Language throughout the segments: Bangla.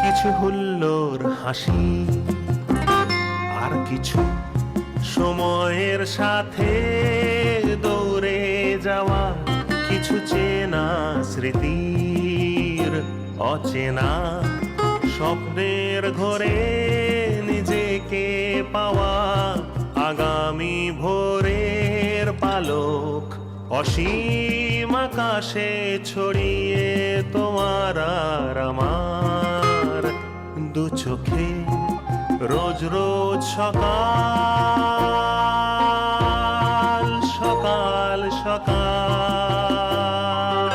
কিছু হুল্লোর হাসি আর কিছু সময়ের সাথে দৌড়ে যাওয়া, কিছু চেনা স্মৃতির অচেনা স্বপ্নের ঘরে নিজেকে পাওয়া, আগামী ভোরের পালক অসীম আকাশে ছড়িয়ে তোমার আর আমার দু চোখে রোজ রোজ সকাল সকাল সকাল,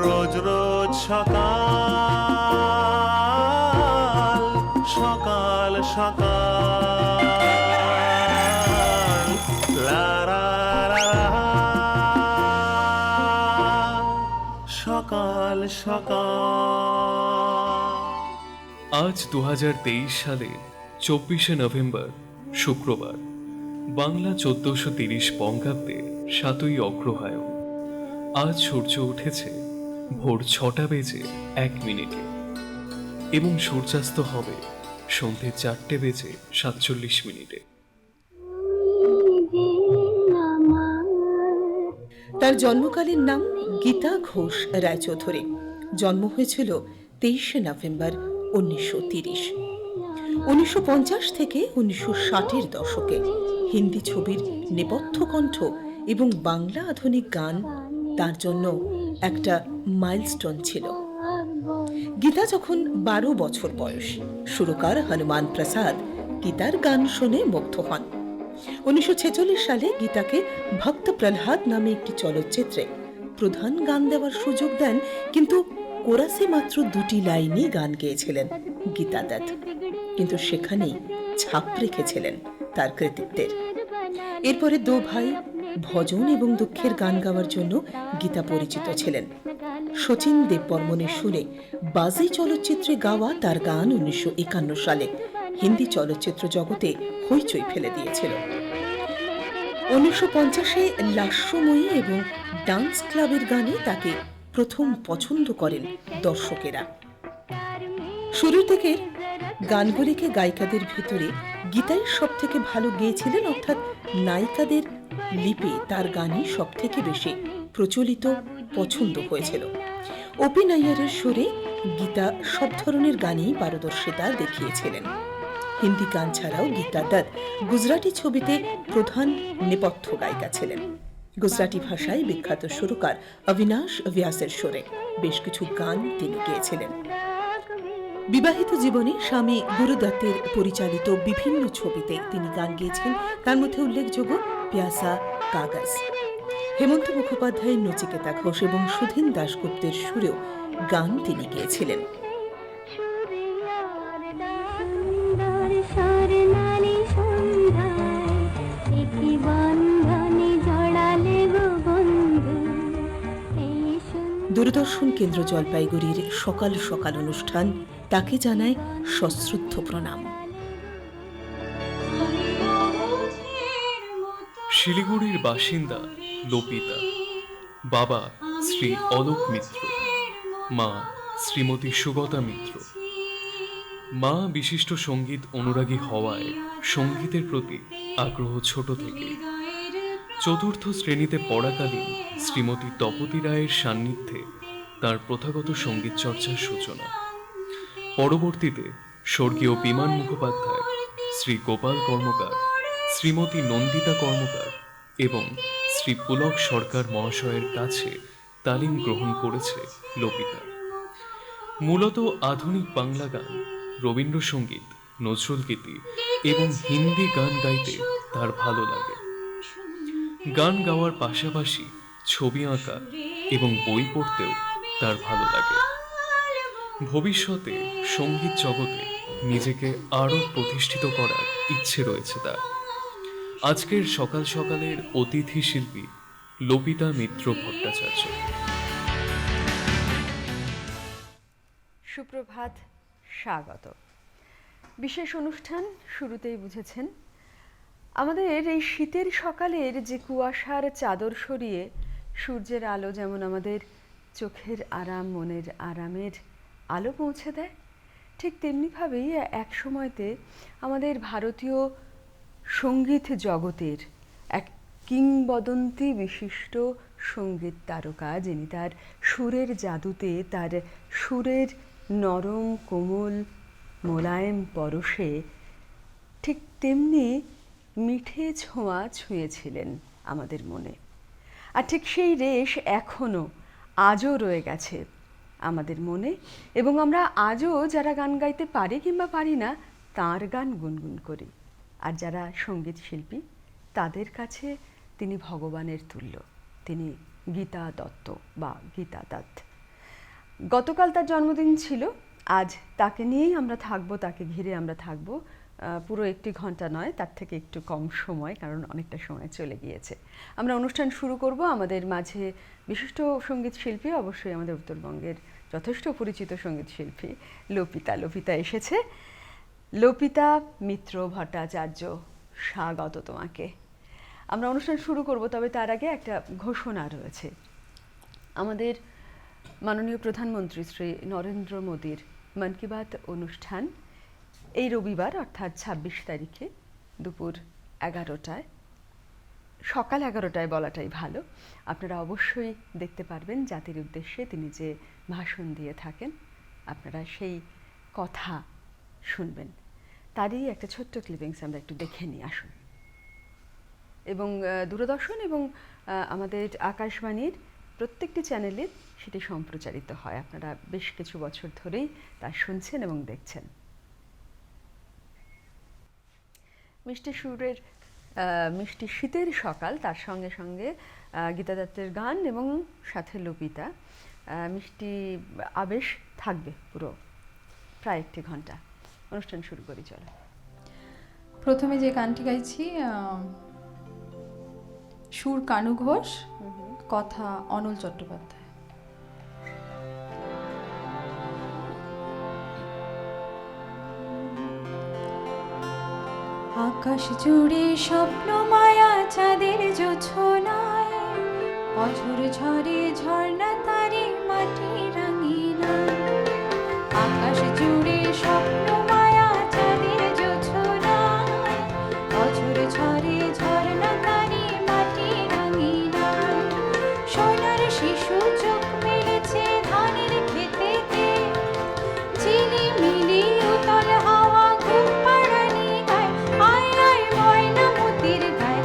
রোজ রোজ সকাল সকাল সকাল, লা লা লা লা, সকাল সকাল। আজ 2023 সালে 24শে নভেম্বর শুক্রবার, বাংলা 1430 বঙ্গাব্দে 7ই অগ্রহায়ণ। আজ সূর্য উঠেছে ভোর 6টা বেজে 1 মিনিটে এবং সূর্যাস্ত হবে সন্ধে 4টে বেজে 47 মিনিটে। তার জন্মকালীন নাম গীতা ঘোষ রায়চৌধুরী। জন্ম হয়েছিল 23শে নভেম্বর 1930। 1950 থেকে 1960-এর দশকে হিন্দি ছবির নেপথ্য কণ্ঠ এবং বাংলা আধুনিক গান তার জন্য একটা মাইলস্টোন ছিল। গীতা যখন 12 বছর বয়স, সুরকার হনুমান প্রসাদ গীতার গান শুনে মুগ্ধ হন। 1946 সালে গীতাকে ভক্ত প্রহ্লাদ নামে একটি চলচ্চিত্রে প্রধান গান দেওয়ার সুযোগ দেন, কিন্তু কোরাসে মাত্র 2টি লাইনই গান গেয়েছিলেন গীতা দত্ত, কিন্তু সেখানেই ছাপ রেখেছিলেন তার কৃতিত্বের। এরপরে দো ভাই ভজন এবং দুঃখের গান গাওয়ার জন্য গীতা পরিচিত ছিলেন। শচীন দেববর্মনের সুরে বাজি চলচ্চিত্রে গাওয়া তার গান 1951 সালে হিন্দি চলচ্চিত্র জগতে হইচই ফেলে দিয়েছিল। 1950-এ লাস্যময়ী এবং ডান্স ক্লাবের গানে তাকে প্রথম পছন্দ করেন দর্শকেরা। শুরুর দিকে গানগুলিকে গায়িকাদের ভেতরে গীতাই সব থেকে ভালো গেয়েছিলেন, অর্থাৎ নায়িকাদের লিপে তার গানই সব থেকে বেশি প্রচলিত পছন্দ হয়েছিল। ওপি নাইয়ারের সুরে গীতা সব ধরনের গানেই পারদর্শিতা দেখিয়েছিলেন। হিন্দি গান ছাড়াও গীতা দত্ত গুজরাটি ছবিতে প্রধান নেপথ্য গায়িকা ছিলেন। গুজরাটি ভাষায় বিখ্যাত সুরকার অবিনাশ ব্যাসের সুরে বেশ কিছু গান তিনি গেয়েছিলেন। বিবাহিত জীবনে স্বামী গুরু দত্তের পরিচালিত বিভিন্ন ছবিতে তিনি গান গেয়েছেন, তার মধ্যে উল্লেখযোগ্য প্যাসা, কাগজ। হেমন্ত মুখোপাধ্যায়, নচিকেতা ঘোষ এবং সুধীন দাশগুপ্তের সুরেও গান তিনি গেয়েছিলেন। দূরদর্শন কেন্দ্র জলপাইগুড়ির সকাল সকাল অনুষ্ঠান তাকে জানায় সশ্রদ্ধ প্রণাম। শিলিগুড়ির বাসিন্দা লোপিতা, বাবা শ্রী অলোক মিত্র, মা শ্রীমতী সুগতা মিত্র। মা বিশিষ্ট সঙ্গীত অনুরাগী হওয়ায় সঙ্গীতের প্রতি আগ্রহ ছোট থেকে। চতুর্থ শ্রেণীতে পড়াকালীন শ্রীমতী তপতী রায়ের সান্নিধ্যে তার প্রথাগত সঙ্গীত চর্চার সূচনা। পরবর্তীতে স্বর্গীয় বিমান মুখোপাধ্যায়, শ্রী গোপাল কর্মকার, শ্রীমতী নন্দিতা কর্মকার এবং শ্রী পুলক সরকার মহাশয়ের কাছে তালিম গ্রহণ করেছে লোপিতা। মূলত আধুনিক বাংলা গান, রবীন্দ্রসঙ্গীত, নজরুলগীতি এবং হিন্দি গান গাইতে তার ভালো লাগে। গান গাওয়ার পাশাপাশি ছবি আঁকা এবং বই পড়তেও তার ভালো লাগে। ভবিষ্যতে সঙ্গীত জগতে নিজেকে আরও প্রতিষ্ঠিত করার ইচ্ছে রয়েছে তার। আজকের সকাল সকালের অতিথি শিল্পী লোপিতা মিত্র ভট্টাচার্য। সুপ্রভাত, স্বাগত। বিশেষ অনুষ্ঠান শুরুতেই বুঝেছেন আমাদের এই শীতের সকালের যে কুয়াশার চাদর সরিয়ে সূর্যের আলো যেমন আমাদের চোখের আরাম, মনের আরামের আলো পৌঁছে দেয়, ঠিক তেমনিভাবেই এক সময়তে আমাদের ভারতীয় সঙ্গীত জগতের এক কিংবদন্তি বিশিষ্ট সঙ্গীত তারকা, যিনি তার সুরের জাদুতে, তার সুরের নরম কোমল মোলায়েম পরশে ঠিক তেমনি মিঠে ছোঁয়া ছুঁয়েছিলেন আমাদের মনে। আর ঠিক সেই রেশ এখনও আজও রয়ে গেছে আমাদের মনে, এবং আমরা আজও যারা গান গাইতে পারি কিংবা পারি না তাঁর গান গুনগুন করি। আর যারা সঙ্গীত শিল্পী তাদের কাছে তিনি ভগবানের তুল্য, তিনি গীতা দত্ত বা গীতা দত্ত। গতকাল তার জন্মদিন ছিল, আজ তাকে নিয়েই আমরা থাকবো, তাকে ঘিরে আমরা থাকবো পুরো 1 ঘন্টা নয়, তার থেকে একটু কম সময়, কারণ অনেকটা সময় চলে গিয়েছে। আমরা অনুষ্ঠান শুরু করব। আমাদের মাঝে বিশিষ্ট সঙ্গীত শিল্পী, অবশ্যই আমাদের উত্তরবঙ্গের যথেষ্ট পরিচিত সঙ্গীত শিল্পী লোপিতা এসেছে। লোপিতা মিত্র ভট্টাচার্য, স্বাগত তোমাকে। আমরা অনুষ্ঠান শুরু করব, তবে তার আগে একটা ঘোষণা রয়েছে। আমাদের মাননীয় প্রধানমন্ত্রী শ্রী নরেন্দ্র মোদীর মন কি বাত অনুষ্ঠান এই রবিবার অর্থাৎ 26 তারিখে দুপুর 11টায়, সকাল 11টায় বলাটাই ভালো, আপনারা অবশ্যই দেখতে পারবেন। জাতির উদ্দেশ্যে তিনি যে ভাষণ দিয়ে থাকেন, আপনারা সেই কথা শুনবেন। তারই একটা ছোট্ট ক্লিপিংস আমরা একটু দেখে নিই, আসুন। এবং দূরদর্শন এবং আমাদের আকাশবাণীর প্রত্যেকটি চ্যানেলে সেটি সম্প্রচারিত হয়। আপনারা বেশ কিছু বছর ধরেই তা শুনছেন এবং দেখছেন। মিষ্টি সুরের মিষ্টি শীতের সকাল, তার সঙ্গে সঙ্গে গীতা দত্তের গান এবং সাথে লোপিতা, মিষ্টি আবেশ থাকবে পুরো প্রায় 1 ঘন্টা। অনুষ্ঠান শুরু করি, চলো। প্রথমে যে গানটি গাইছি, সুর কানু ঘোষ, কথা অনল চট্টোপাধ্যায়। আকাশ জুড়ে স্বপ্ন মায়া চাঁদের জোছনায়, অঝোর ঝরে ঝর্ণা তারে মাটি রাঙিনা। আকাশ জুড়ে স্বপ্ন মায়া চাঁদের জোছনায়, অঝোর ঝরে ঝর্ণা তারে মাটি রাঙিনা। সোনার শিশু চোখ মেলেছে ধানের খেতেতে, ঝিলিমিলি উতল হাওয়া ঘুম পাড়ানি গায়, আয় আয় ময়না মতির গায়,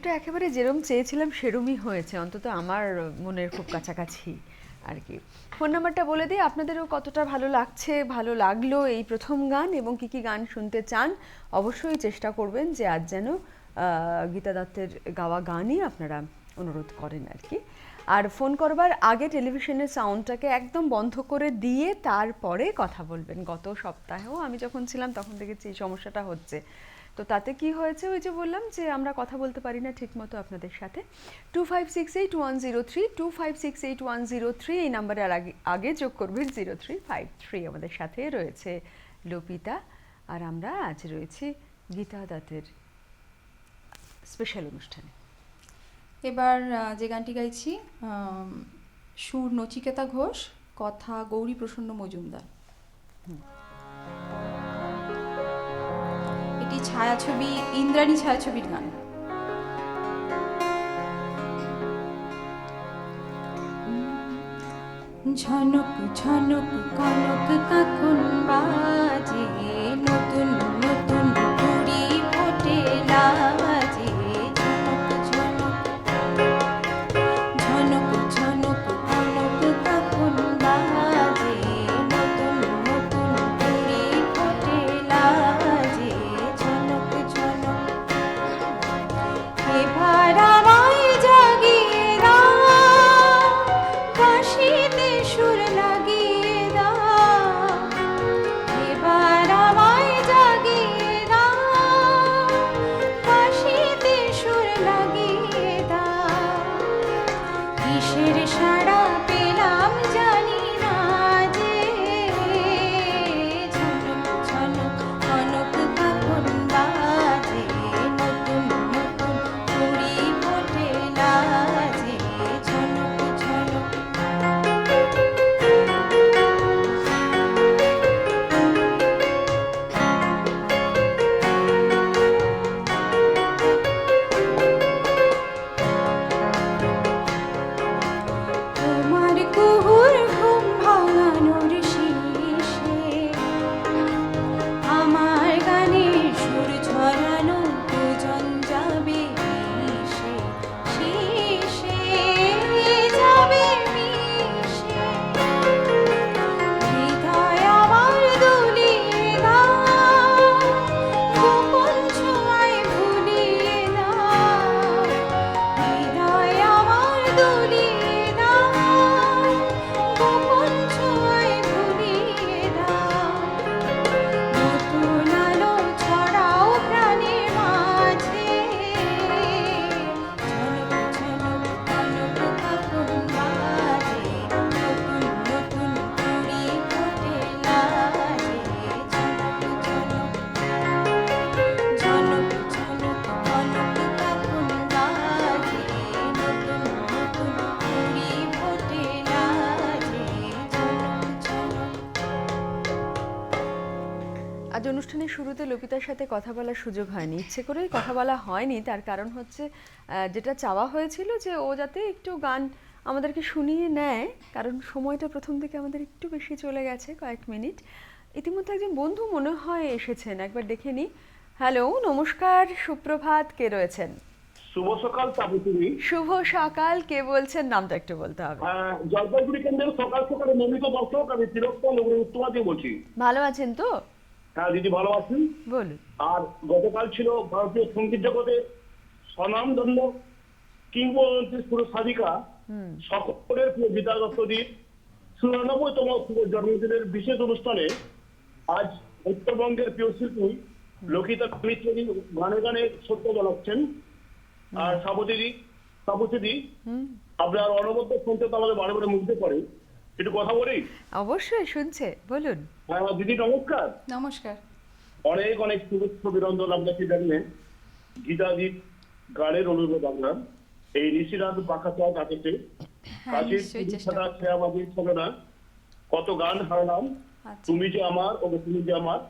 গল্পটা একেবারে যেরম চেয়েছিলাম সেরমই হয়েছে, অন্তত আমার মনের খুব কাছাকাছি আর কি। ফোন নাম্বারটা বলে দিই, আপনাদেরও কতটা ভালো লাগছে, ভালো লাগলো এই প্রথম গান, এবং কি কি গান শুনতে চান অবশ্যই চেষ্টা করবেন যে আজ যেন গীতা দত্তের গাওয়া গানই আপনারা অনুরোধ করেন আর কি। আর ফোন করবার আগে টেলিভিশনের সাউন্ডটাকে একদম বন্ধ করে দিয়ে তারপরে কথা বলবেন। গত সপ্তাহেও আমি যখন ছিলাম তখন দেখেছি এই সমস্যাটা হচ্ছে। তো তাতে কি হয়েছে, ওই যে বললাম যে আমরা কথা বলতে পারি না ঠিকমতো আপনাদের সাথে। 2568 103 2568 103 এই নাম্বারে আর আগে যোগ করবেন 0353। আমাদের সাথে রয়েছে লোপিতা, আর আমরা আজ রয়েছি গীতা দত্তের স্পেশাল অনুষ্ঠানে। এবার যে গানটি গাইছি, সুর নচিকেতা ঘোষ, কথা গৌরী প্রসন্ন মজুমদার। এটি ছায়াছবি, ইন্দ্রাণী ছায়াছবির গান। ঝনক ঝনক কনক কাকুন বাজে, নতুন নতুন কুড়ি ফোটে লাজে। ঝনক ঝনক ঝনক ঝনক কনক কাকুন বাজে, নতুন নতুন কুড়ি ফোটে লাজে। ঝনক ঝনক এবার আমায় জাগিয়ে দাও, কাশিতে সুর লাগিয়ে দাও। এবার আমায় জাগিয়ে দাও, কাশিতে সুর লাগিয়ে দাও। কিসের সাড়া পেলাম জানি না যে, ঝনক ঝনক কনক কাকুন বাজে, নতুন নতুন কুড়ি ফোটে লাজে। ঝনক ঝনক তোমার কুহুর ঘুম ভাঙানোর শীষে, আমার গানে সুর ঝরানো দুজন যাবে মিশে, শীষে যাবে মিশে। হৃদয় আমার দুলিয়ে দাও, গোপন ছোঁয়ায় ভুলিয়ে দাও। হৃদয় আমার দুলিয়ে দাও, গোপন ছোঁয়ায় ভুলিয়ে দাও। নতুন আলো ছড়াও প্রাণের মাঝে, ঝনক ঝনক কনক কাকুন বাজে, নতুন নতুন কুড়ি ফোটে লাজে। ঝনক ঝনক ঝনক ঝনক কনক কাকুন বাজে, নতুন নতুন কুড়ি ফোটে লাজে। ঝনক ঝনক আজ অনুষ্ঠানের শুরুতে লোপিতার সাথে কথা বলার সুযোগ হয়নি, ইচ্ছে করেই কথা বলা হয়নি। তার কারণ হচ্ছে যেটা চাওয়া হয়েছিল যে ও যাতে একটু গান আমাদেরকে শুনিয়ে নেয়, কারণ সময়টা প্রথম দিকে আমাদের একটু বেশি চলে গেছে, কয়েক মিনিট। ইতিমধ্যে একজন বন্ধু মনে হয় এসেছেন, একবার দেখে নিই। হ্যালো, নমস্কার, সুপ্রভাত, কে রয়েছেন? শুভ সকাল সাবিত্রী। শুভ সকাল, কে বলছেন? নামটা একটু বলতে হবে। জলপাইগুড়ি কেন্দ্রের সকাল সকালে নিয়মিত দর্শক, আমি তিরস্কর উত্তমা দিয়ে বলছি। ভালো আছেন তো? হ্যাঁ দিদি, ভালো আছি। বলুন। আর গতকাল ছিল ভারতীয় সঙ্গীত জগতের স্বনামধন্য কিংবদন্তি সুর সাধিকা সকলের প্রিয় গীতা দত্তজির ৯৪তম জন্মদিনের বিশেষ অনুষ্ঠানে আজ উত্তরবঙ্গের প্রিয় শিল্পী লোকিতা মিত্রজি গানে গানে সত্য জানাচ্ছেন। আর সাবুদিদি আপনার অনবদ্য শুনতে তো আমাদের বারে বারে মুগ্ধ করে। একটু কথা বলি? অবশ্যই শুনছে, বলুন। হ্যাঁ দিদি, নমস্কার। নমস্কার। অনেক অনেক শুভেচ্ছা অভিনন্দন আপনাকে জানিয়ে গীতাজিৎ গানের অনুরোধ আপনার এই নিশিরাত পাখাচাঁদ আকাশে হ্যাঁ, কাশির নিশ্চয়ই চেষ্টা ছাড়া খেয়াবাজির ছবে না, কত গান হারালাম, আচ্ছা। তুমি যে আমার, ও তুমি যে আমার।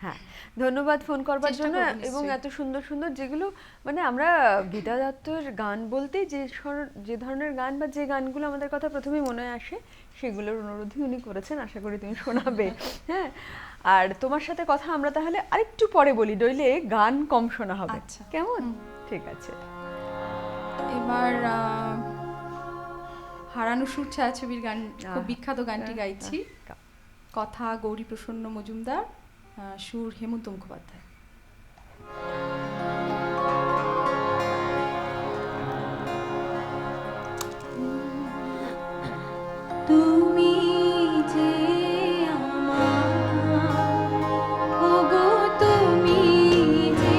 হ্যাঁ, ধন্যবাদ ফোন করবার চেষ্টা জন্য। করবো এবং নিশ্চয়ই। এত সুন্দর সুন্দর যেগুলো, মানে আমরা গীতা দত্তর গান বলতেই যে ধরনের গান বা যে গানগুলো আমাদের কথা প্রথমেই মনে আসে সেগুলোর অনুরোধই উনি করেছেন। আশা করি তুমি শোনাবে। হ্যাঁ, আর তোমার সাথে কথা আমরা তাহলে আরেকটু পরে বলি, নইলে গান কম শোনা হবে। আচ্ছা। কেমন? ঠিক আছে। এবার হারানো সুর ছায়াছবির গান, খুব বিখ্যাত গানটি গাইছি। কথা গৌরীপ্রসন্ন মজুমদার, সুর হেমন্ত মুখোপাধ্যায়। তুমি যে আমার, ওগো তুমি যে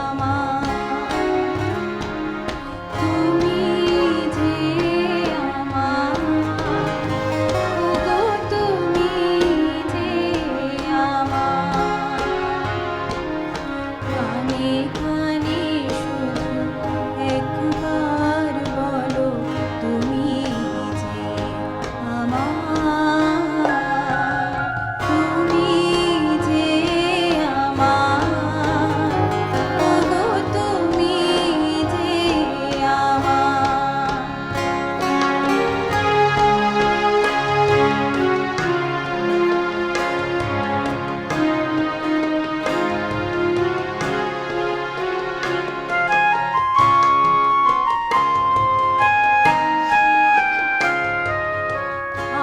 আমার, তুমি যে আমার, ওগো তুমি যে আমার, কানে কানে শুধু একবার বলো তুমি যে আমার, তুমি যে আমার, ওগো তুমি যে আমার।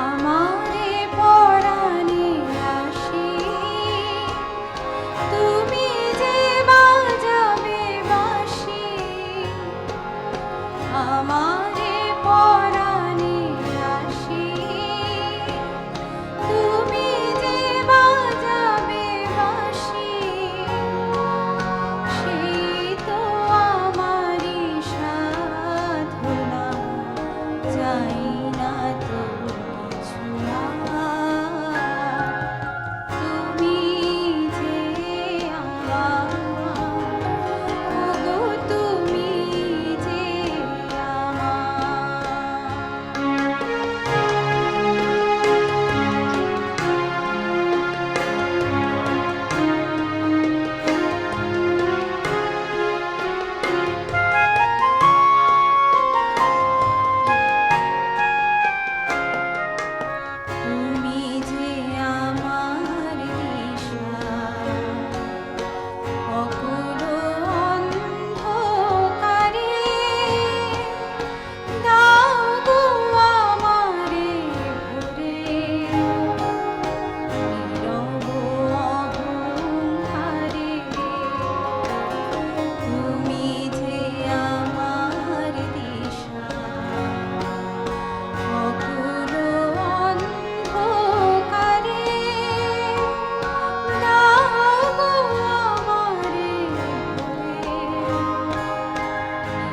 আমারে পরাণে আসি, তুমি যে বাজাবে বাঁশি, আমারে পরাণে আসি, তুমি যে বাজাবে বাঁশি, সেই তো আমারই সাধনা, যাই না তো কিছু আর, তুমি যে আমার, ওগো তুমি যে তুমি যে আমার দিশা, অকুল অন্ধকারে দাও গো আমারে ভরে, নীরব অহংকারে তুমি যে আমার দিশা, অকুল অন্ধকারে দাও গো আমারে ভরে,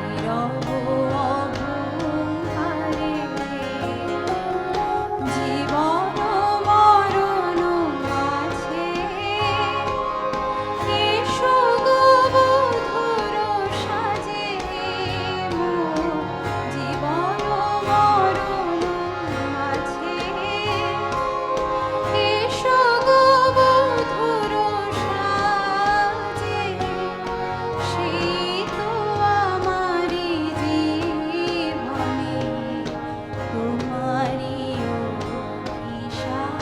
নীরব অহংকারে জীবন মরণ মাঝে এসো গো বধূর সাজে, মোর জীবন মরণ মাঝে এসো গো বধূর সাজে, সেই তো আমারি জীবনে তোমারি অভিশাপ,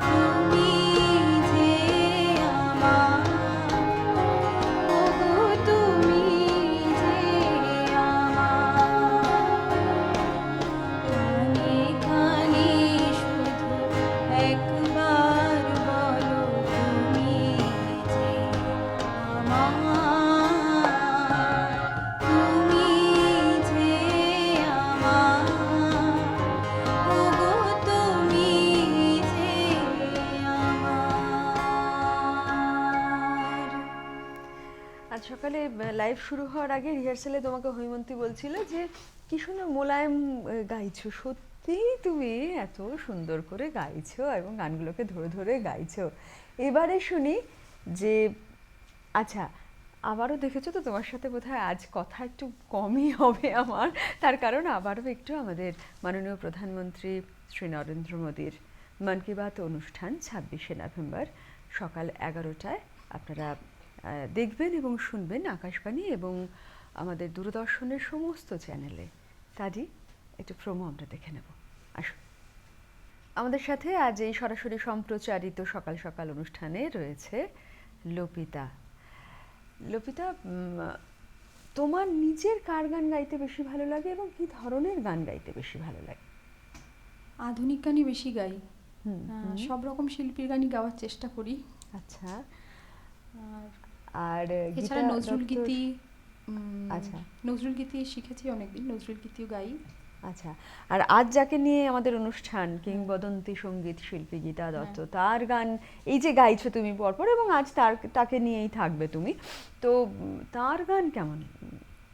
তুমি যে আমার, ওগো তুমি যে আমার, কানে কানে শুধু একবার বলো তুমি যে আমার, তুমি যে আমার, ওগো তুমি যে আমার। আজ সকালে লাইভ শুরু হওয়ার আগে রিহার্সালে তোমাকে হৈমন্তী বলছিল যে কি সুন্দর মোলায়েম গাইছো, সত্যিই তুমি এত সুন্দর করে গাইছো এবং গানগুলোকে ধরে ধরে গাইছো। এবারে শুনি যে, আচ্ছা আবারও দেখেছো তো তোমার সাথে বোধহয় আজ কথা একটু কমই হবে আমার, তার কারণ আবারও একটু আমাদের মাননীয় প্রধানমন্ত্রী শ্রী নরেন্দ্র মোদীর মন কি বাত অনুষ্ঠান 26শে নভেম্বর সকাল 11টায় আপনারা দেখবেন এবং শুনবেন আকাশবাণী এবং আমাদের দূরদর্শনের সমস্ত চ্যানেলে। তারই একটু প্রোমো আমরা দেখে নেব, আসুন। আমাদের সাথে আজ এই সরাসরি সম্প্রচারিত সকাল সকাল অনুষ্ঠানে রয়েছে লোপিতা। লোপিতা, তোমার নিজের কার গান গাইতে বেশি ভালো লাগে এবং কি ধরনের গান গাইতে বেশি ভালো লাগে? আধুনিক গানই বেশি গাই। সব রকম শিল্পীর গানই গাওয়ার চেষ্টা করি। আচ্ছা। আর আর এছাড়া গীতা নজরুল দত্তর- গীতি, আচ্ছা নজরুল গীতি শিখেছি অনেকদিন, নজরুল গীতিও গাই। আচ্ছা। আর আজ যাকে নিয়ে আমাদের অনুষ্ঠান, কিংবদন্তি সঙ্গীত শিল্পী গীতা দত্ত, তার গান এই যে গাইছো তুমি পরপর, এবং আজ তাকে নিয়েই থাকবে তুমি, তো তার গান কেমন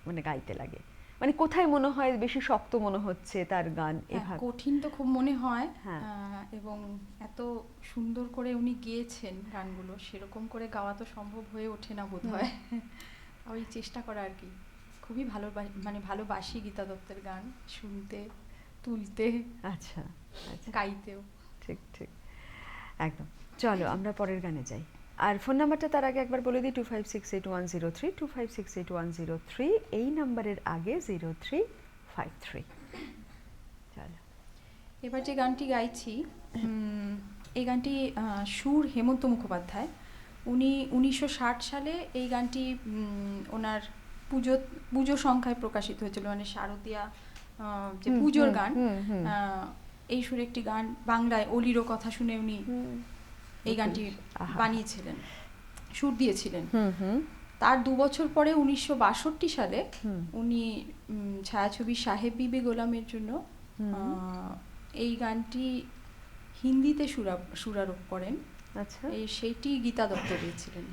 মানে গাইতে লাগে? মানে কোথায় মনে হয় বেশি শক্ত মনে হচ্ছে তার গান? এভাবে কঠিন তো খুব মনে হয়, হ্যাঁ। এবং এত সুন্দর করে উনি গেয়েছেন গানগুলো, সেরকম করে গাওয়া তো সম্ভব হয়ে ওঠে না বোধহয়। ওই চেষ্টা করা আর কি। খুবই মানে ভালোবাসি গীতা দত্তের গান শুনতে, তুলতে, আচ্ছা আচ্ছা, গাইতেও। ঠিক ঠিক, একদম। চলো আমরা পরের গানে যাই। আর ফোন নাম্বারটা তার আগে একবার বলে দিই, 25681032, 25681032, এই নাম্বারের আগে 0353। চলো। এবার যে গানটি গাইছি, এই গানটি সুর হেমন্ত মুখোপাধ্যায়। উনি 1960 সালে এই গানটি ওনার পুজো সংখ্যায় প্রকাশিত হয়েছিল, মানে শারদীয়া যে পুজোর গান, এই সুরে একটি গান বাংলায় অলিরও কথা শুনে উনি এই গানটি বানিয়েছিলেন, সুর দিয়েছিলেন। তার 2 বছর পরে 1962 সালে উনি ছায়াছবি সাহেব বিবি গোলামের জন্য এই গানটি হিন্দিতে সুরারোপ করেন। আচ্ছা, সেইটি গীতা দত্ত দিয়েছিলেন।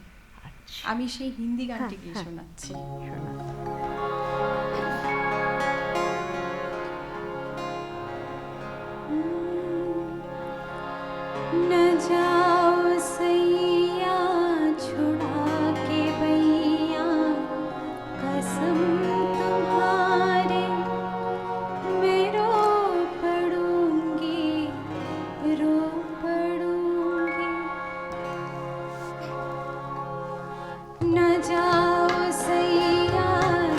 আমি সেই হিন্দি গানটি গিয়ে শোনাচ্ছি। न जाओ सैया छुड़ा के भैया, कसम तुम्हारे मैं रो पड़ूंगी, रो पड़ूंगी। न जाओ सैया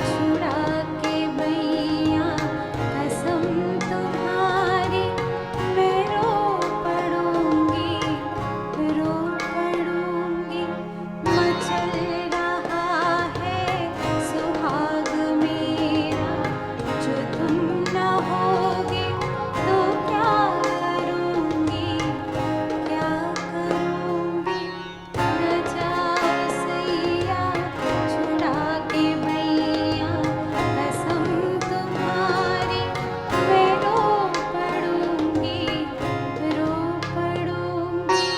छुड़ा के भैया, कसम तुम्हारी मैं रो पड़ूंगी, रो पड़ूंगी। मचल रहा है सुहाग मेरा, जो तुम न होगे तो क्या करूंगी, क्या करूंगी। न जाओ सैया छुड़ा के भैया, कसम तुम्हारी मैं रो पड़ूंगी, रो पड़ूंगी।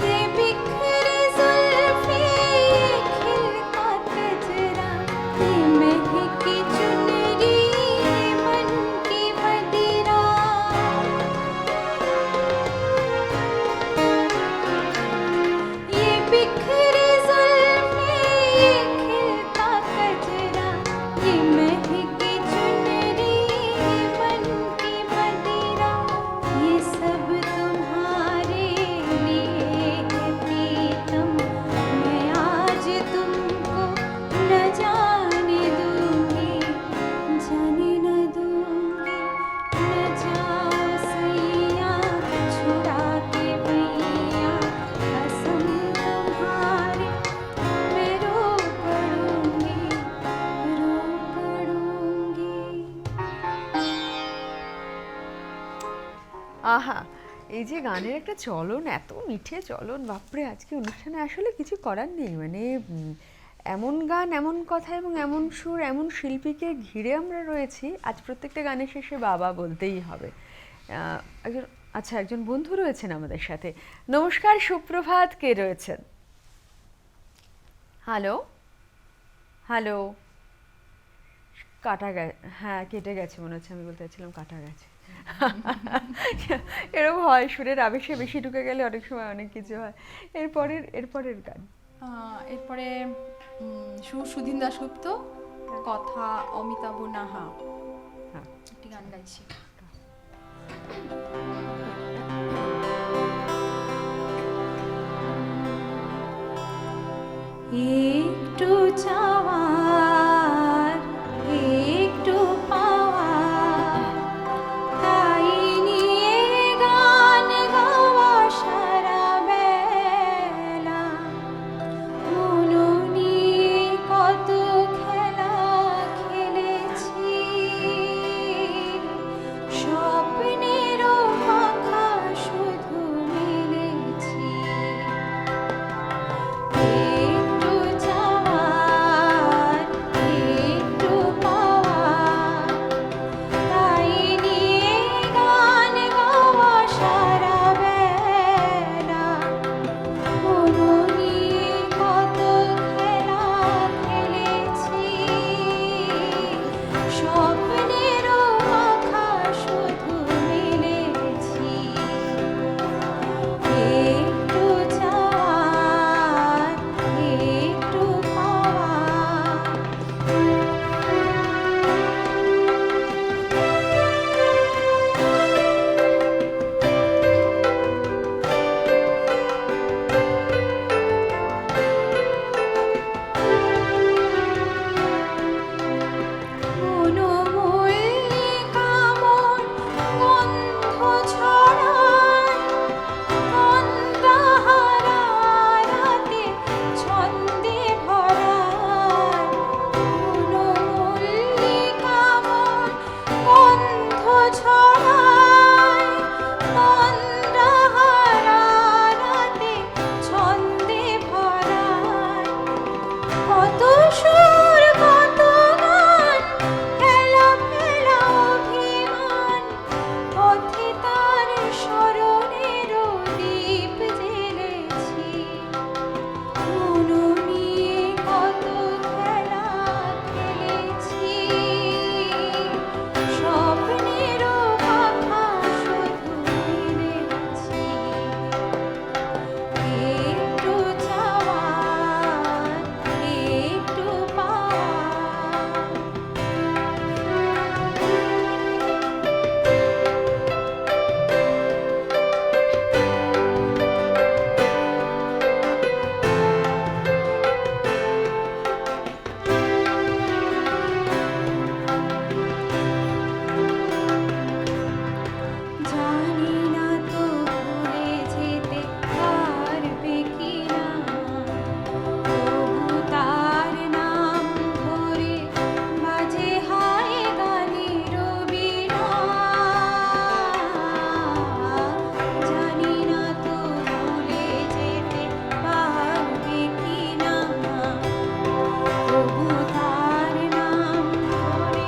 ये बिखरी जुल्फें, ये खिलता कजरा, ये महकी चुनरी, ये मन की मदिरा। ये बिखरी जुल्फें, ये खिलता कजरा, ये महकी चुनरी, ये मन की मदिरा। ये सब तुम्हारे लिए है प्रीतम, मैं आज तुमको न जाने दूंगी, जाने न दूंगी। न जाओ सैया छुड़ा के भैया, कसम तुम्हारी मैं रो पड़ूंगी, रो पड़ूंगी। আহা, এই যে গানের একটা চলন, এত মিঠে চলন, বাপরে! আজকে অনুষ্ঠানে আসলে কিছু করার নেই, মানে এমন গান, এমন কথা এবং এমন সুর, এমন শিল্পীকে ঘিরে আমরা রয়েছি। আজ প্রত্যেকটা গানের শেষে বাবা বলতেই হবে। একজন বন্ধু রয়েছেন আমাদের সাথে। নমস্কার, সুপ্রভাত, কে রয়েছেন? হ্যালো হ্যালো, কাটা গেছে, হ্যাঁ কেটে গেছে মনে হচ্ছে, আমি বলতে চাইছিলাম কাটা গেছে। এরকম হয়, সুরের আবেশে বেশি ঢুকে গেলে অনেক সময় অনেক কিছু হয়। এরপরের গান, এরপরে সুর সুধীন দাশগুপ্ত, কথা অমিতাভ নাহা, হ্যাঁ একটি গান গাইছি। একটু চাওয়ার একটু পাওয়ার তাই নিয়ে গান গাওয়া সারা বেলা মন নিয়ে কত খেলা খেলেছি স্বপ্নেরও পাখা শুধু মেলেছি একটু চাওয়ার একটু পাওয়ার তাই নিয়ে গান গাওয়া সারা বেলা মন নিয়ে কত খেলা খেলেছি স্বপ্নেরও পাখা শুধু মেলেছি একটু চাওয়ার একটু পাওয়ার মনোমল্লিকা মন গন্ধ ছড়ায় গন্ধাহারা রাতে ছন্দে ভরায় মনোমল্লিকা মন গন্ধ ছড়ায় গন্ধাহারা রাতে ছন্দে ভরায় কত সুর কত গান খেলা ফেলা অভিমান পথে তার স্মরণেরও দীপ জ্বেলেছি মন নিয়ে কত খেলা খেলেছি স্বপ্নেরও পাখা শুধু মেলেছি একটু চাওয়ার একটু পাওয়ার জানি না তো ভুলে যেতে পারবে কিনা তবু তার নাম ধরে বাজে হায় গানের বীণা জানি না তো ভুলে যেতে পারবে কিনা তবু তার নাম ধরে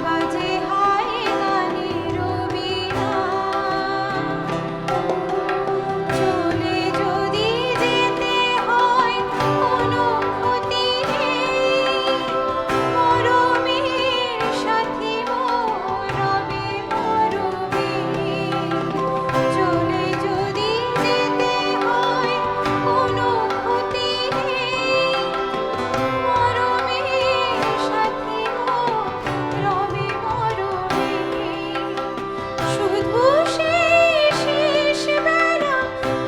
বাজে হায় গানের বীণা চলে যদি যেতে হয় কোনো ক্ষতি নেই মরমের সাথী মরবে মরবে চলে যদি যেতে হয় কোনো ক্ষতি নেই মরমের সাথী মরবে মরবে শুধু সেই শেষ বেলা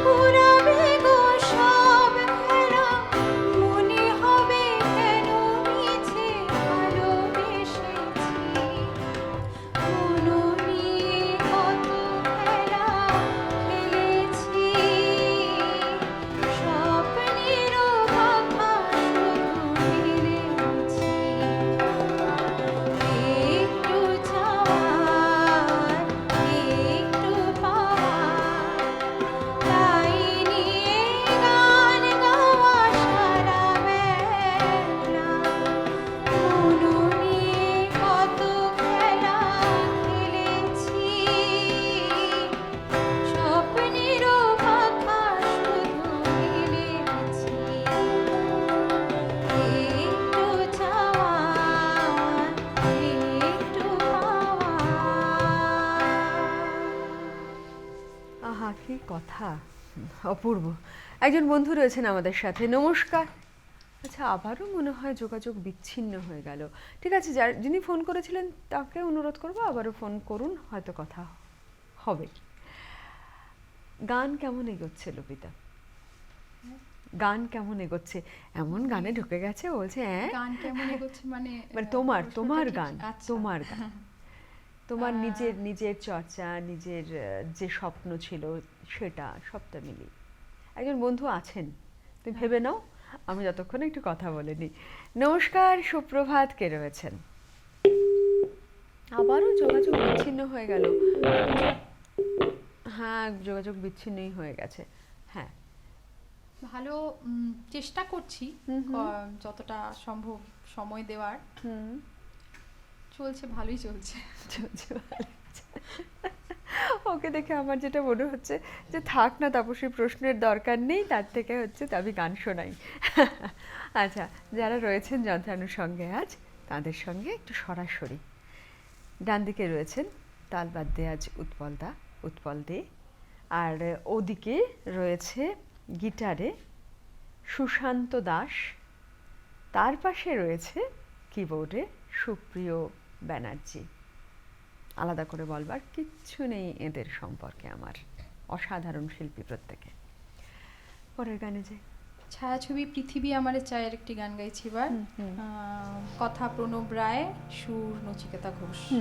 পুরাবে গো সব খেলা মনে হবে কেন মিছে ভালোবেসেছি মন নিয়ে কত খেলা খেলেছি স্বপ্নেরও পাখা শুধু মেলেছি একটু চাওয়ার একটু পাওয়ার তাই নিয়ে গান গাওয়া সারা বেলা মন নিয়ে কত খেলা খেলেছি স্বপ্নেরও পাখা শুধু মেলেছি একটু চাওয়ার একটু পাওয়ার আহা কি কথা অপূর্ব একজন বন্ধু রয়েছেন আমাদের সাথে নমস্কার আচ্ছা আবারও মনে হয় যোগাযোগ বিচ্ছিন্ন হয়ে গেল ঠিক আছে যিনি ফোন করেছিলেন তাকে অনুরোধ করব আবারও ফোন করুন হয়তো কথা হবে গান কেমন এগোচ্ছে লবিতা গান কেমন এগোচ্ছে? এমন গানে ঢুকে গেছে বলছে হ্যাঁ গান কেমন এগোচ্ছে মানে মানে তোমার প্রশ্নটা তোমার ঠিক- গান আচ্ছা। তোমার গান তোমার নিজের নিজের চর্চা, নিজের যে স্বপ্ন ছিল সেটা সবটা মিলিয়ে। একজন বন্ধু আছেন, তুমি ভেবে নাও, আমি যতক্ষণ একটু কথা বলে নিই। নমস্কার, সুপ্রভাত, কে রয়েছেন? আবারও যোগাযোগ বিচ্ছিন্ন হয়ে গেল। হ্যাঁ, যোগাযোগ বিচ্ছিন্নই হয়ে গেছে। হ্যাঁ, ভালো চেষ্টা করছি যতটা সম্ভব সময় দেওয়ার। চলছে, ভালোই চলছে। চলছে ভালো। ওকে দেখে আমার যেটা মনে হচ্ছে যে থাক না তাপসী, প্রশ্নের দরকার নেই, তার থেকে হচ্ছে আমি গান শোনাই। আচ্ছা, যারা রয়েছেন যন্ত্রানুর সঙ্গে আজ, তাদের সঙ্গে একটু সরাসরি। ডান দিকে রয়েছেন তালবাদ্যে আজ উৎপল দে, আর ওদিকে রয়েছে গিটারে সুশান্ত দাস, তার পাশে রয়েছে কিবোর্ডে সুপ্রিয় ব্যানার্জি। আলাদা করে বলবার কিচ্ছু নেই এদের সম্পর্কে আমার, অসাধারণ শিল্পী প্রত্যেকে। পরের গানে যাই। ছায়াছবি পৃথিবী আমারে চায়ের একটি গান গাইছি এবার। কথা প্রণব রায়, সুর নচিকেতা ঘোষ।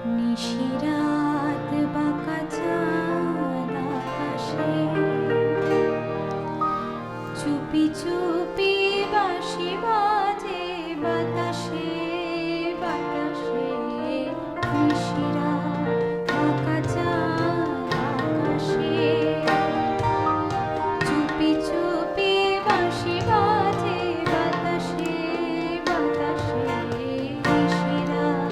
নিশিরাত বাঁকা চাঁদ আকাশে, চুপি চুপি বাঁশি বাজে বাতাসে বাতাসে। নিশিরাত বাঁকা চাঁদ আকাশে, চুপি চুপি বাঁশি বাজে বাতাসে বাতাসে। নিশিরাত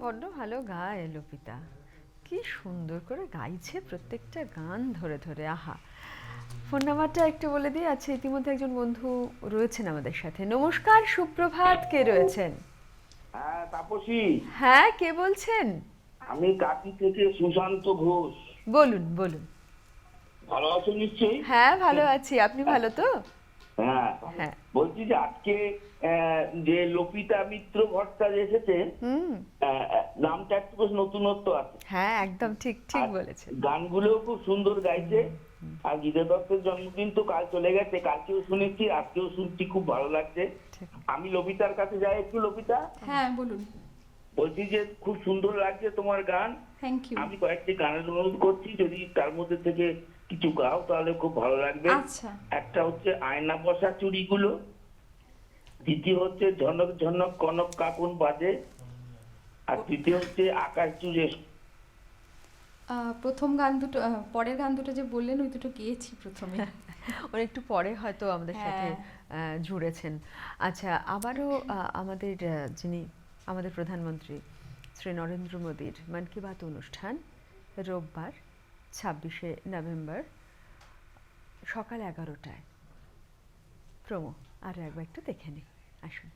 বড্ড ভালো গায় লোপিতা, কি সুন্দর করে গাইছে প্রত্যেকটা গান ধরে ধরে। আহা, ফোন নাম্বারটা একটু বলে দিই। আচ্ছা, ইতিমধ্যে একজন বন্ধু রয়েছেন আমাদের সাথে। নমস্কার, সুপ্রভাত, কে রয়েছেন? হ্যাঁ তাপসী, হ্যাঁ, কে বলছেন? আমি কাকি থেকে সুশান্ত ঘোষ। বলুন বলুন। ভালো আছো নিশ্চয়ই? হ্যাঁ, ভালো আছি, আপনি ভালো তো? হ্যাঁ, হ্যাঁ। বলছি যে আজকে যে লোপিতা মিত্র ভট্টাচার্য এসেছে, হুম, নামটা একটু বেশ নতুনত্ব আছে। হ্যাঁ, একদম ঠিক ঠিক আর বলেছেন। গানগুলোও খুব সুন্দর গাইছে। আর গীতা দত্তের জন্মদিন তো কাল চলে গেছে, কালকেও শুনেছি, আজকেও শুনছি, খুব ভালো লাগছে। ঠিক। আমি লোপিতার কাছে যাই একটু। লোপিতা, হ্যাঁ বলুন। বলছি যে খুব সুন্দর লাগছে তোমার গান। Thank you. আমি কয়েকটি গানের অনুরোধ করছি, যদি তার মধ্যে থেকে কিছু গাও তাহলে খুব ভালো লাগবে। আচ্ছা। একটা হচ্ছে আয়না বসা চুড়িগুলো, দ্বিতীয় হচ্ছে ঝনক ঝনক কনক কাকুন বাজে, আর তৃতীয় হচ্ছে আকাশ জুড়ে। প্রথম গান দুটো, পরের গান দুটো যে বললেন ওই দুটো গেয়েছি প্রথমে। ওর একটু পরে হয়তো আমাদের সাথে হ্যাঁ। জুড়েছেন। আচ্ছা, আবারও আমাদের যিনি আমাদের প্রধানমন্ত্রী শ্রী নরেন্দ্র মোদীর মন কি বাত অনুষ্ঠান রোববার 26শে নভেম্বর সকাল 11টায় প্রোমো আর একবার একটু দেখে নিই। আসুন,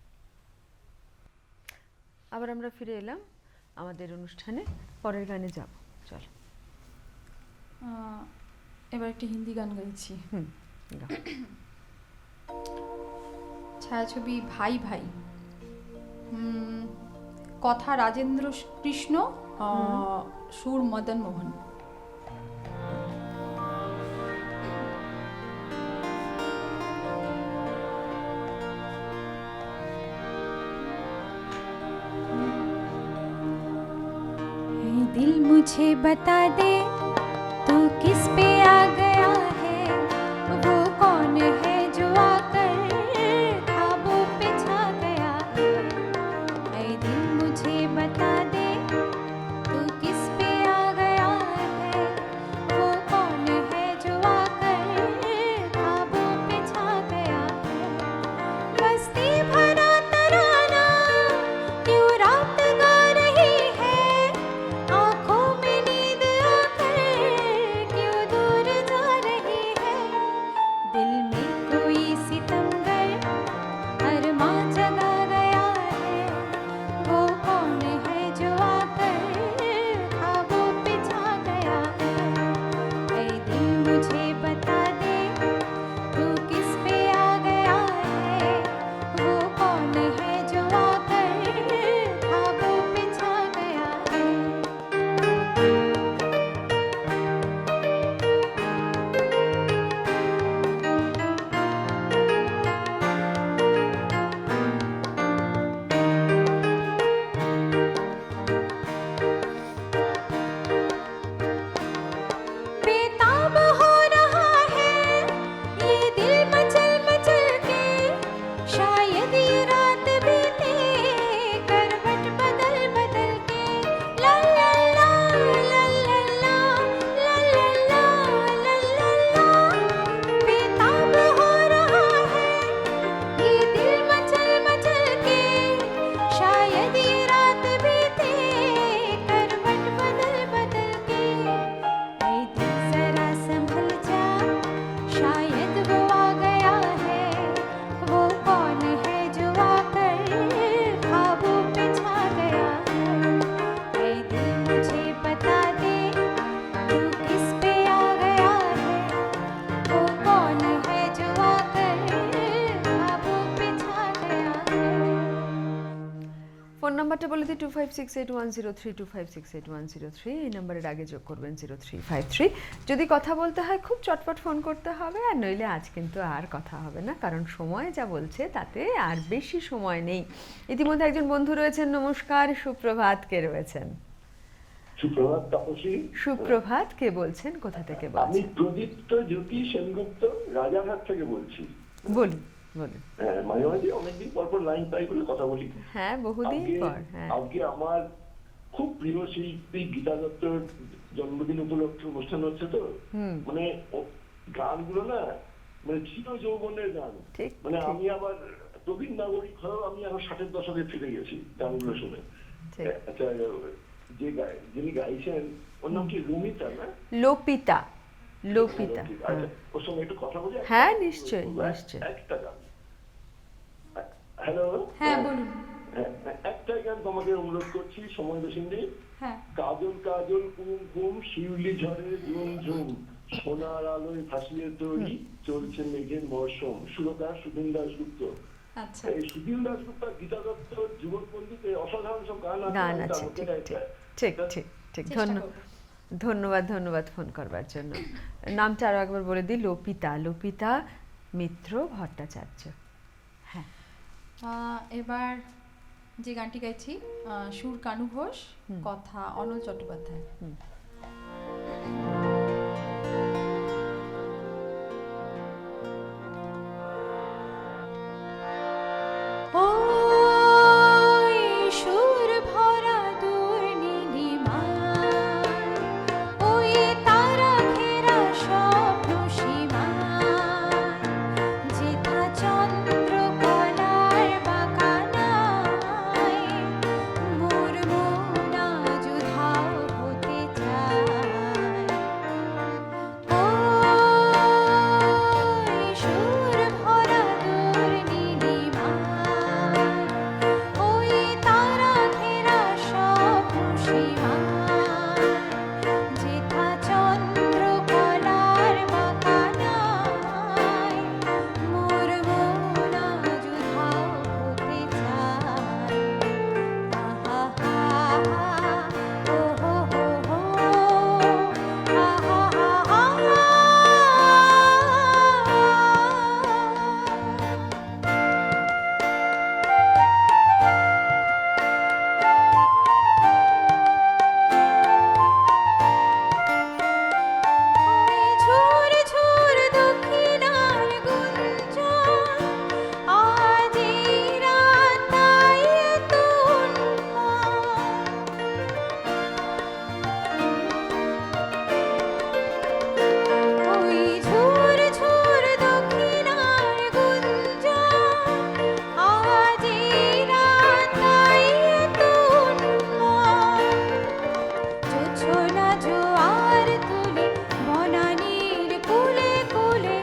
আবার আমরা ফিরে এলাম আমাদের অনুষ্ঠানে। পরের গানে যাব, চলো। এবার একটি হিন্দি গান গাইছি। হুম, গাও। ছায়াছবি ভাই ভাই। কথা রাজেন্দ্র কৃষ্ণ, সুর মদন মোহন। दिल मुझे बता दे तू किस पे आ गया है, वो कौन है जो आकर ख्वाबों पे छा गया है। ऐ दिल मुझे बता दे तू किस पे आ गया है, वो कौन है जो आकर ख्वाबों पे छा गया है। मस्ती भरा तराना क्यों रात गा रही है, आँखों में नींद आकर क्यों दूर जा रही है। दिल में कोई सितमगर अरमां जगा गया है, वो कौन है जो आकर ख्वाबों पे छा गया है। ऐ दिल मुझे बता दे तू किस पे आ गया है, वो कौन है जो आकर ख्वाबों पे छा गया है। बेताब हो रहा है ये दिल मचल मचल के, शायद ये रात बीते करवट बदल बदल के। ला ला ला ला ला ला ला ला ला ला ला। बेताब हो रहा है ये दिल मचल मचल के, शायद ये रात बीते करवट बदल बदल के। ऐ दिल जरा संभल जा, शायद वो आ गया है, वो कौन है जो आकर ख्वाबों पे छा गया है। ऐ दिल मुझे बता दे तू किस पे आ गया है, वो कौन है जो आकर ख्वाबों पे छा गया है। ফোন নাম্বারটা বলে দিই 25681032 25681032। এই নাম্বারের আগে যোগ করবেন 0353। যদি কথা বলতে হয় খুব চটপট ফোন করতে হবে, আর নইলে আজ কিন্তু আর কথা হবে না, কারণ সময় যা বলছে তাতে আর বেশি সময় নেই। ইতিমধ্যে একজন বন্ধু রয়েছেন। নমস্কার, সুপ্রভাত, কে রয়েছেন? সুপ্রভাত তাপসী, সুপ্রভাত, কে বলছেন, কোথা থেকে আমি বলছেন? প্রদীপ্ত জ্যোতি সেনগুপ্ত রাজারহাট থেকে বলছি। বলুন বলুন। হ্যাঁ, মাঝে মাঝে অনেকদিন পর পর লাইন পাই বলে কথা বলি। হ্যাঁ, বহুদিন আজকে- পর। হ্যাঁ, আজকে আমার খুব প্রিয় শিল্পী গীতা দত্তর জন্মদিন উপলক্ষে অনুষ্ঠান হচ্ছে তো, মানে গানগুলো না মানে চির যৌবনের গান। ঠিক, মানে ঠিক। আমি আবার প্রবীণ নাগরিক হয়েও আমি আরো 60-এর দশকে ফিরে গেছি গানগুলো শুনে। ঠিক। আচ্ছা, যিনি গাইছেন ওর নাম কি রুমিতা না? লোপিতা, লোপিতা। আচ্ছা, ওর সঙ্গে একটু কথা বলি। হ্যাঁ, নিশ্চয়ই, নিশ্চয়ই। একটা গান। হ্যালো। হ্যাঁ বলুন। একটা গান তোমাকে অনুরোধ করছি, সময় বেশি নেই। হ্যাঁ। কাজল কাজল কুম কুম শিউলি ঝরে ঝুম ঝুম সোনার আলোয় ভাসিয়ে তৈরি চলছে মেঘের মরশুম। সুরকার সুধীন দাশগুপ্ত। আচ্ছা। এই সুধীন দাশগুপ্ত, গীতা দত্ত, যুবকবন্ধুতে অসাধারণ সব গান গান আছে, আছে, তার মধ্যে ঠিক একটা। ঠিক ঠিক ঠিক ঠিক। চেষ্টা করব। ধন্যবাদ, ধন্যবাদ ফোন করবার জন্য। নামটা আরো একবার বলে দিই, লোপিতা, লোপিতা মিত্র ভট্টাচার্য। হ্যাঁ। এবার যে গানটি গাইছি, সুর কানু ঘোষ, কথা অনল চট্টোপাধ্যায়। ওই সুর ভরা দূর নীলিমায়, ওই তারা ঘেরা স্বপ্ন সীমায়, যেথা চন্দ্র কলার বাঁকানায়, মোর মন আজ উধাও হতে চায়। ওই সুর ভরা দূর নীলিমায়, ওই তারা ঘেরা স্বপ্ন সীমায়, যেথা চন্দ্র কলার বাঁকানায়, মোর মন আজ উধাও হতে চায়। আহা হা হা, ও হো হো হো, আহা হা হা। ঝুর ঝুর দক্ষিণার গুঞ্জন, আজ এই রাতাই এত ওই ঝুর ঝুর দক্ষিণার গুঞ্জন, আজ এই রাতাই এত জোছনা জোয়ার তুলে বনানীর কুলে কুলে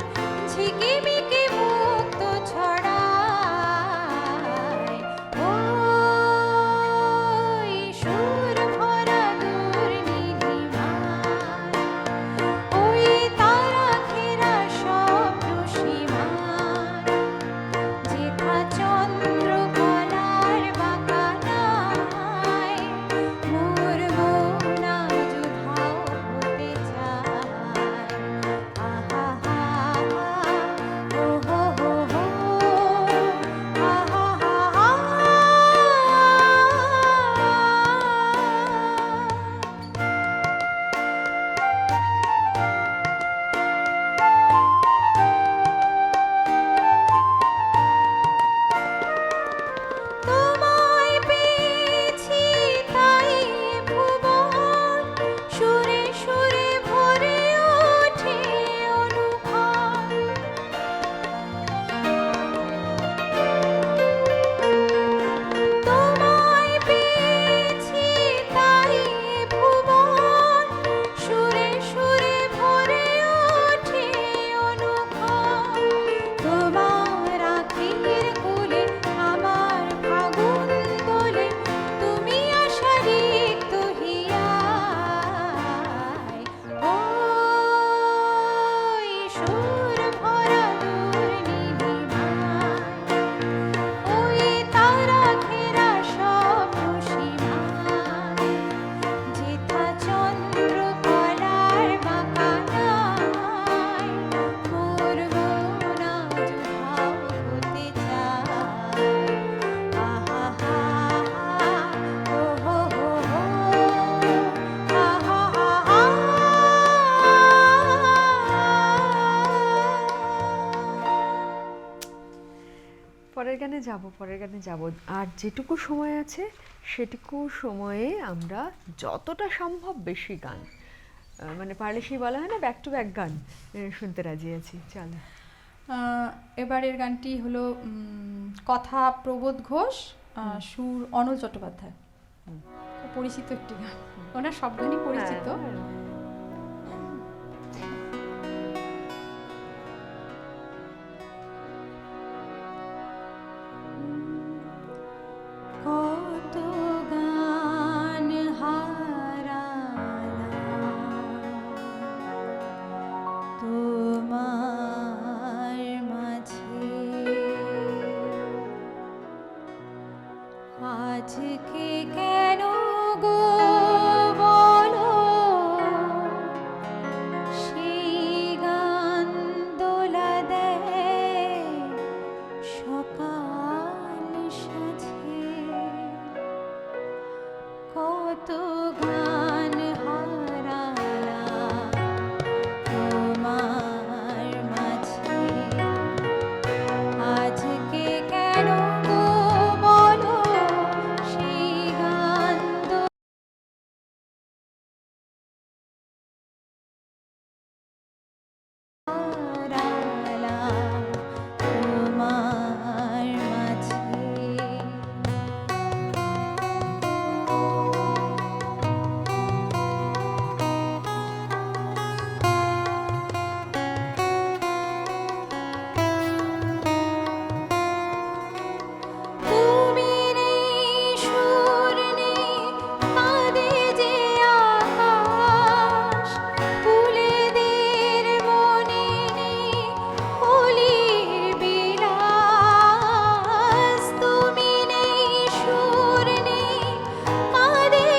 ঝিকিমিকি মুক্ত ছড়ায়। ওই সুর ভরা দূর নীলিমায়, ওই তারা ঘেরা স্বপ্ন সীমায়, যেথা চন্দ্র কলার বাঁকানায়, মোর মন আজ উধাও হতে চায়। আহা হা হা, ও হো হো হো, আহা হা হা। তোমায় পেয়েছি তাই ভুবন সুরে সুরে ভরে ওঠে অনুক্ষণ। তোমায় পেয়েছি তাই ভুবন সুরে সুরে ভরে ওঠে অনুক্ষণ। তোমার আখির কুলে আমার ফাগুন দোলে, তুমি আশা রিক্ত হিয়ায়। ওই সুর ভরা দূর নীলিমায়, ওই তারা ঘেরা স্বপ্ন সীমায়, যেথা চন্দ্র কলার বাঁকানায়, মোর মন আজ উধাও হতে চায়। আহা হা হা, ও হো হো হো, আহা হা হা। পরের গানে যাব, পরের গানে যাব। আর যেটুকু সময় আছে সেটুকু সময়ে আমরা যতটা সম্ভব বেশি গান, মানে পারলে সেই বলা হয় না, ব্যাক টু ব্যাক গান শুনতে রাজি আছি। চলো। এবারের গানটি হলো কথা প্রবোধ ঘোষ, সুর অনল চট্টোপাধ্যায়। খুব পরিচিত একটি গান, ওনার সব গানই পরিচিত। কত গান হারালাম তোমার মাঝে, আজকে কেন গো বলো সেই গান দোলা দেয় সকাল সাজে। কত গান হারালাম তোমার মাঝে, আজকে কেন গো বলো সেই গান হারালাম তোমার মাঝে। তুমি নেই সুর নেই কাঁদে যে আকাশ, ফুলেদের মনে নেই হোলির বিলাস। তুমি নেই সুর নেই কাঁদে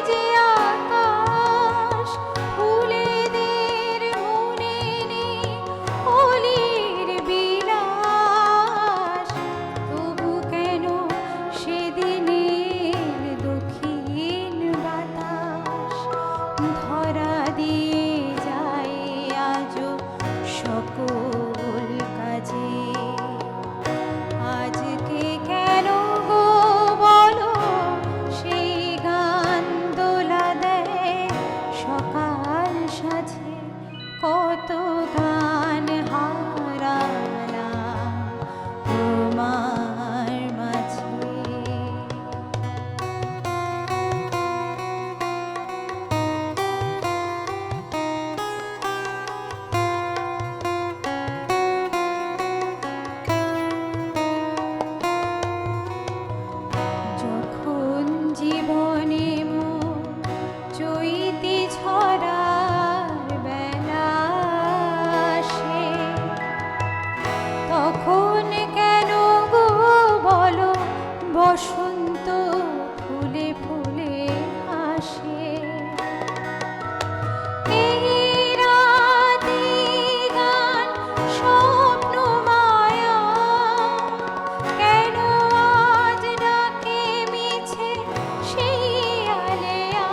যে আকাশ, ফুলেদের মনে নেই হোলির বিলাস। তবু কেন সেদিনের দক্ষিণ বাতাস ধরা দিয়ে যায় আজও সকল কাজে। আজকে কেন গো বলো সেই গান দোলা দেয় সকাল সাজে। কত গান হারালাম তোমার মাঝে। যখন জীবনে মোর চৈতি ছড়ার বেলা আসে, তখন কেন গো বলো বসন্ত ফুলে ফুলে আসে। এই রাতে গান স্বপ্ন মায়া, কেন আজ ডাকে মিছে সেই আলেয়া।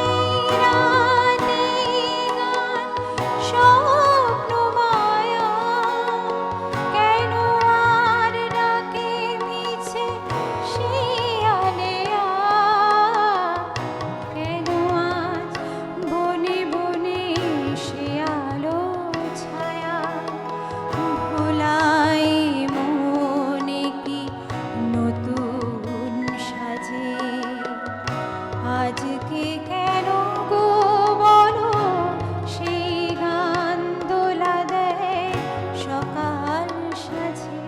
এই রাতে গান স্বপ্ন মায়া, কেন আর ডাকে মিছে সেই আলেয়া। কেন আজ বনে বনে সে আলো ছায়া, ভোলাই মনে কি নতুন সাজে। আজকে কেন গো বলো সেই গান দোলা দেয় সকাল সাজে।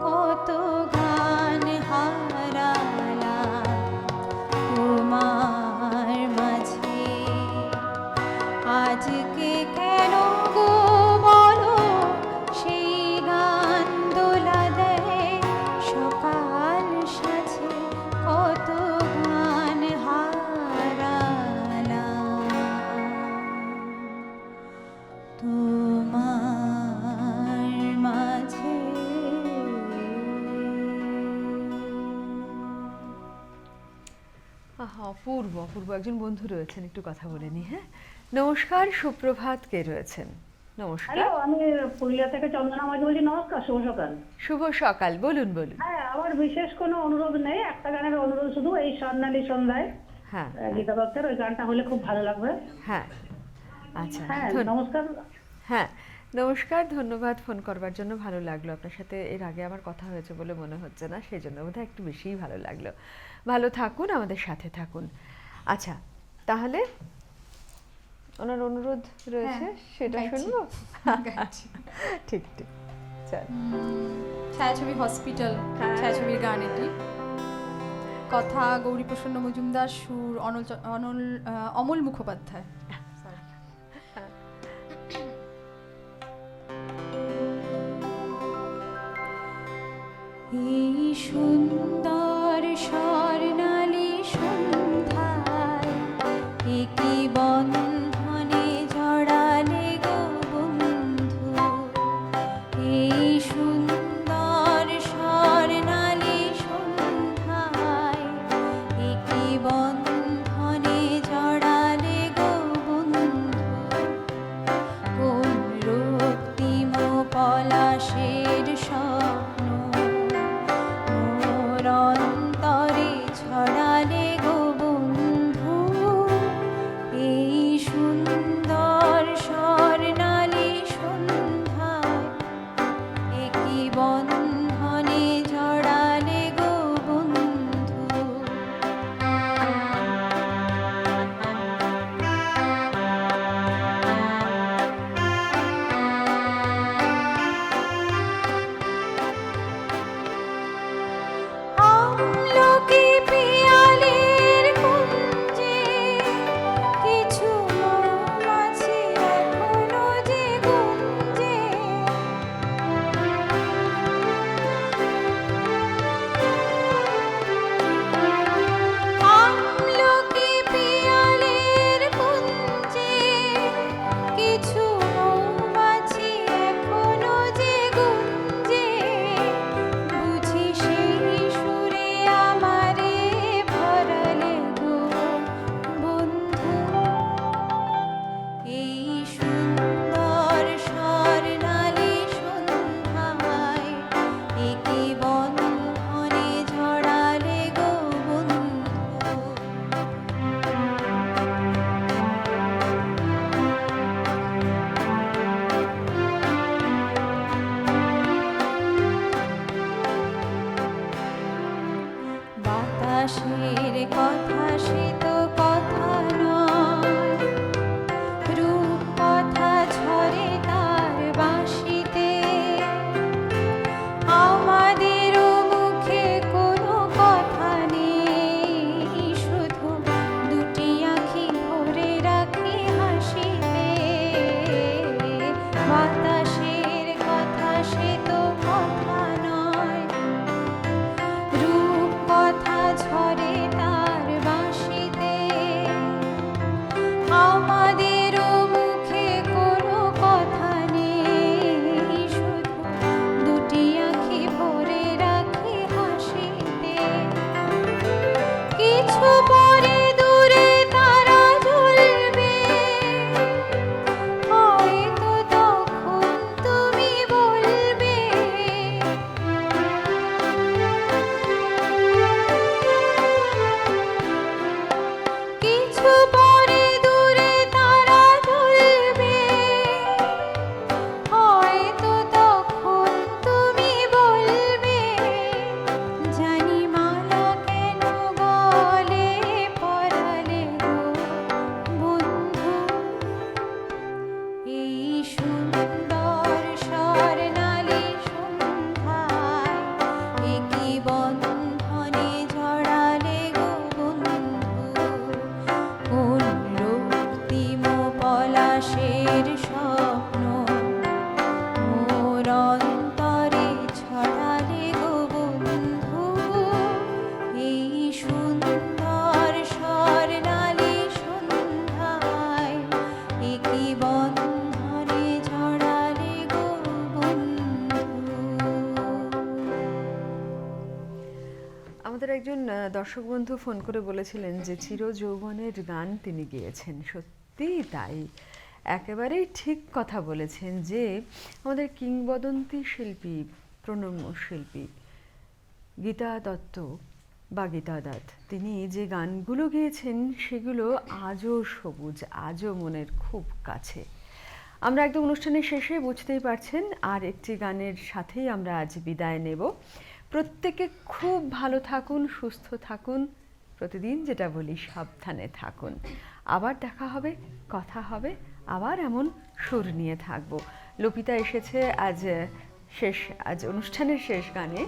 কত গান হারালাম তোমার মাঝে, আজকে কেন গো বলো সেই গান দোলা দেয় সকাল সাজে। কত গান হারালাম তোমার মাঝে। আহা, অপূর্ব অপূর্ব। একজন বন্ধু রয়েছেন, একটু কথা বলে নি। হ্যাঁ, নমস্কার, সুপ্রভাত। কে রয়েছেন? নমস্কার। হ্যালো, আমি পুরুলিয়া থেকে চন্দনা মাঝি বলছি। নমস্কার, শুভ সকাল। শুভ সকাল, বলুন বলুন। হ্যাঁ, আমার বিশেষ কোনো অনুরোধ নেই, একটা গানের অনুরোধ শুধু। এই স্বর্ণালী সন্ধ্যায় হ্যাঁ গীতা দত্তের ওই গানটা হলে খুব ভালো লাগবে। হ্যাঁ, আচ্ছা, হ্যাঁ, ধন্যবাদ। নমস্কার। হ্যাঁ, নমস্কার, ধন্যবাদ ফোন করবার জন্য। ভালো লাগলো, আপনার সাথে এর আগে আমার কথা হয়েছে বলে মনে হচ্ছে না, সেই জন্য বোধহয় একটু বেশিই ভালো লাগলো। ভালো থাকুন, আমাদের সাথে থাকুন। আচ্ছা, তাহলে ওনার অনুরোধ রয়েছে, সেটা গাইছি। শুনবো। গাইছি। ঠিক ঠিক, চল। ছায়াছবি হসপিটাল, হ্যাঁ। ছায়াছবির গান এটি। কথা গৌরীপ্রসন্ন মজুমদার, সুর অমল মুখোপাধ্যায়। Sorry. এই সুন্দর স্বর্ণালী সন্ধ্যায় একই বন্ধনে জড়ালে গো বন্ধু। এই সুন্দর স্বর্ণালী সন্ধ্যায় একই বন্ধনে জড়ালে গো বন্ধু। কোন রক্তিম পলাশের স্বপ্ন মোর অন্তরে ছড়ালে গো বন্ধু। এই সুন্দর স্বর্ণালী সন্ধ্যায় একই বন্ধনে জড়ালে গো বন্ধু। আমলকি পিয়ালির কুঞ্জে কিছু মৌমাছি এখনো যে গুঞ্জে। আমলকি পিয়ালির কুঞ্জে কিছু মৌমাছি এখনো যে গুঞ্জে। বুঝি সেই সুরে আমারে ভরালে গো বন্ধু। এই সুন্দর স্বর্ণালী সন্ধ্যায় একই বন্ধনে ঝড়ালে গো বন্ধু। বাতাসের কথা সে তো কথা নয়, রূপ কথা ঝরে তার বাঁশিতে। আমাদেরও মুখে কোনো কথা নেই, শুধু দুটি আঁখি ভরে রাখি হাসিতে। বাতাসের কথা সে তো কথা নয়, রূপ কথা ঝরে তার বাঁশিতে। আমাদেরও মুখে কোনো কথা নেই, শুধু দুটি আঁখি ভরে রাখি হাসিতে। কিছু পরে দূরে তারা জ্বলবে, হয়তো তখন তুমি বলবে। কিছু পরে দূরে তারা জ্বলবে, হয়তো তখন তুমি বলবে। জানি মালা কেন গলে পরালে গো বন্ধু। এই সুন্দর স্বর্ণালী সন্ধ্যায় একই বন্ধনে জড়ালে গো বন্ধু। কোন রক্তিম পলাশের স্বপ্ন মোর অন্তরে ছড়ালে গো বন্ধু। এই সুন্দর স্বর্ণালী সন্ধ্যায় একই বন্ধনে ছড়ালে গো বন্ধু। আমাদের একজন দর্শক বন্ধু ফোন করে বলেছিলেন যে চির যৌবনের গান তিনি গেয়েছেন। সত্যিই তাই, একেবারেই ঠিক কথা বলেছেন যে আমাদের কিংবদন্তি শিল্পী, প্রণম্য শিল্পী গীতা দত্ত বা গীতা দত্ত, তিনি যে গানগুলো গেয়েছেন সেগুলো আজও সবুজ, আজও মনের খুব কাছে। আমরা একদম অনুষ্ঠানের শেষে বুঝতেই পারছেন আর একটি গানের সাথেই আমরা আজ বিদায় নেব। প্রত্যেকে খুব ভালো থাকুন, সুস্থ থাকুন, প্রতিদিন যেটা বলি সাবধানে থাকুন। আবার দেখা হবে, কথা হবে, আবার এমন সুর নিয়ে থাকবো। লপিতা এসেছে আজ অনুষ্ঠানের শেষ গানে।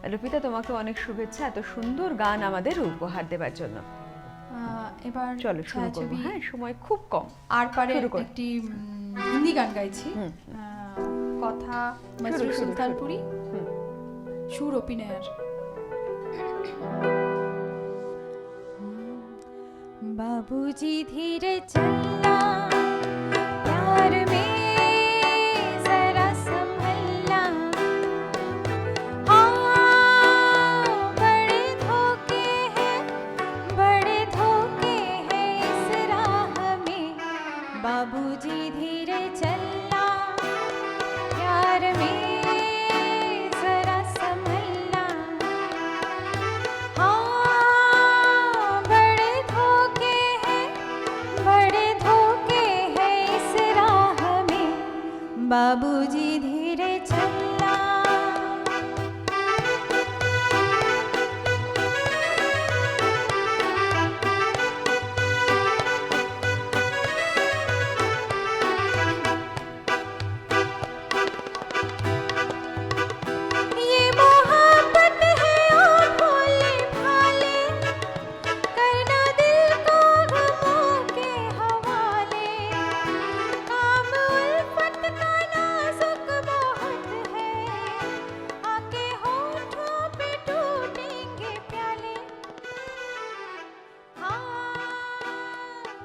লপিতা, তোমাকে অনেক শুভেচ্ছা এত সুন্দর গান আমাদের উপহার দেবার জন্য। এবার চলো শুরু করবো। ছায়াছবি হ্যাঁ, সময় খুব কম। আর পারে শুরু করো। একটি হিন্দি গান গাইছি। কথা মাসরুর শুরু, সুলতানপুরি, সুর অপিনায়ার। बाबूजी धीरे चलना